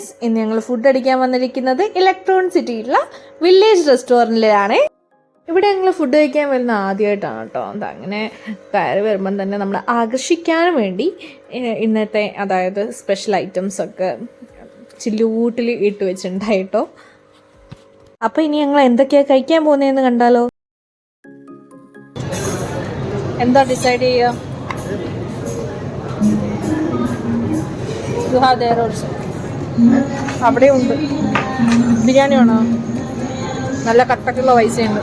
Guys, ഇന്ന് ഞങ്ങൾ food അടിക്കാൻ വന്നിരിക്കുന്നത് ഇലക്ട്രോൺ സിറ്റിയിലുള്ള വില്ലേജ് റെസ്റ്റോറൻറ്റിലാണ്. ഇവിടെ ഞങ്ങൾ ഫുഡ് കഴിക്കാൻ വരുന്ന ആദ്യമായിട്ടാണ് കേട്ടോ. അങ്ങനെ കയറി വരുമ്പം തന്നെ നമ്മളെ ആകർഷിക്കാൻ വേണ്ടി ഇന്നത്തെ അതായത് സ്പെഷ്യൽ ഐറ്റംസൊക്കെ ചില്ലൂട്ടിൽ ഇട്ട് വെച്ചിട്ടുണ്ടായിട്ടോ. അപ്പോൾ ഇനി ഞങ്ങൾ എന്തൊക്കെയാണ് കഴിക്കാൻ പോകുന്നതെന്ന് കണ്ടാലോ. എന്താ ഡിസൈഡ് ചെയ്യുക? അവിടെ ഉണ്ട് ബിരിയാണി വേണോ? നല്ല കട്ടക്കുള്ള പൈസയുണ്ട്.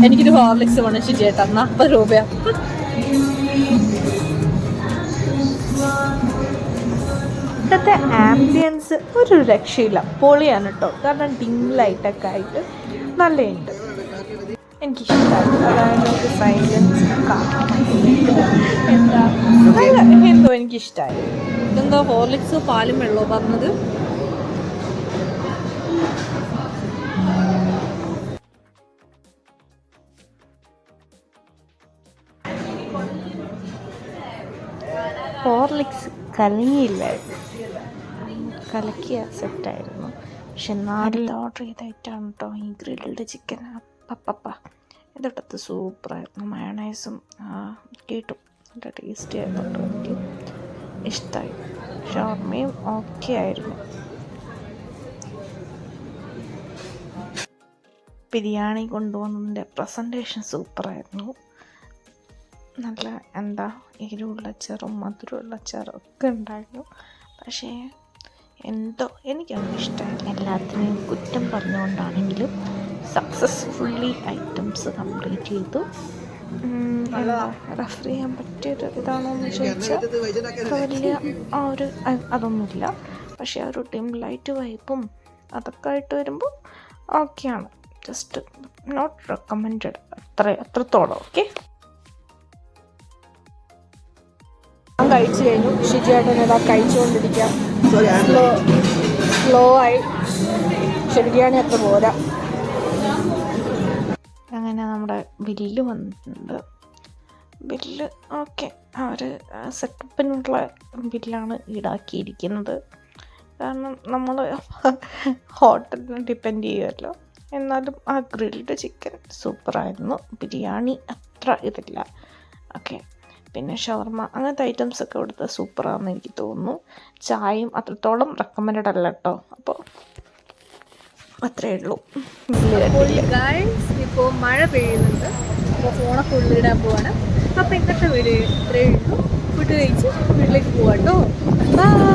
എനിക്കൊരു ഹോർലിക്സ് വേണം ചേട്ടാ, 40 രൂപ. ഇവിടുത്തെ ആംബിയൻസ് ഒരു രക്ഷയില്ല, പൊളിയാണ് കേട്ടോ. കാരണം ഡിം ലൈറ്റൊക്കെ ആയിട്ട് നല്ലതുണ്ട്, എനിക്കിഷ്ടമായി. അതായത് സൈലൻസ് എന്താ എന്തോ എനിക്കിഷ്ടമായി. ഇതെന്തോ ഹോർലിക്സ് പാലും വെള്ളമോ പറഞ്ഞത്. ഹോർലിക്സ് കലങ്ങിയില്ലായിരുന്നു, കലക്കിയ സെറ്റായിരുന്നു. പക്ഷെ നാട്ടിൽ ഓർഡർ ചെയ്ത ഐറ്റമാണ് കേട്ടോ ഈ ഗ്രിൽഡ് ചിക്കൻ. പപ്പ ഇതൊട്ടത്ത് സൂപ്പറായിരുന്നു. മയണൈസും കേട്ടും നല്ല ടേസ്റ്റി ആയിരുന്നു. എനിക്ക് ഇഷ്ടമായി. ഷവർമയും ഓക്കെ ആയിരുന്നു. ബിരിയാണി കൊണ്ടുവന്നതിൻ്റെ പ്രസൻറ്റേഷൻ സൂപ്പറായിരുന്നു. നല്ല എരിവുള്ള അച്ചാറും മധുരമുള്ള അച്ചാറും ഒക്കെ ഉണ്ടായിരുന്നു. പക്ഷേ എന്തോ എനിക്കതൊന്നും ഇഷ്ടമായി. എല്ലാത്തിനെയും കുറ്റം പറഞ്ഞുകൊണ്ടാണെങ്കിലും സക്സസ്ഫുള്ളി ഐറ്റംസ് കംപ്ലീറ്റ് ചെയ്തു. റെഫർ ചെയ്യാൻ പറ്റിയൊരു ഇതാണോ എന്ന് ചോദിച്ചാൽ വലിയ അതൊന്നുമില്ല. പക്ഷേ ആ ഒരു ഡിം ലൈറ്റ് വൈബും അതൊക്കെ ആയിട്ട് വരുമ്പോൾ ഓക്കെയാണ്. ജസ്റ്റ് നോട്ട് റെക്കമെൻഡഡ്, അത്രത്തോളം. ഓക്കെ, ഞാൻ കഴിച്ചു കഴിഞ്ഞു. ഷിജിയായിട്ടൊന്നും ഇതാ കഴിച്ചുകൊണ്ടിരിക്കാം. സ്ലോ ആയി. ബിരിയാണി അത്ര പോരാ. അങ്ങനെ നമ്മുടെ ബില്ല് വന്നിട്ടുണ്ട്. ബില്ല് ഓക്കെ, അവർ സെറ്റപ്പിനുള്ള ബില്ലാണ് ഈടാക്കിയിരിക്കുന്നത്. കാരണം നമ്മൾ ഹോട്ടലിന് ഡിപ്പെൻഡ് ചെയ്യുമല്ലോ. എന്നാലും ആ ഗ്രിൽഡ് ചിക്കൻ സൂപ്പറായിരുന്നു. ബിരിയാണി അത്ര ഇതില്ല. ഓക്കെ, പിന്നെ ഷവർമ അങ്ങനത്തെ ഐറ്റംസൊക്കെ ഇവിടുത്തെ സൂപ്പറാണെന്ന് എനിക്ക് തോന്നുന്നു. ചായയും അത്രത്തോളം റെക്കമെൻഡഡ് അല്ല കേട്ടോ. അപ്പോൾ അത്രയേ ഉള്ളൂ. ഇപ്പോൾ മഴ പെയ്യുന്നുണ്ട്, അപ്പോൾ ഫോണൊക്കെ ഉള്ളിടാൻ പോവാണ്. അപ്പോൾ ഇന്നത്തെ വീഡിയോ ഇത്രയേ ഉള്ളൂ. ഫുഡ് കഴിച്ച് വീട്ടിലേക്ക് പോവാം കേട്ടോ. ബൈ.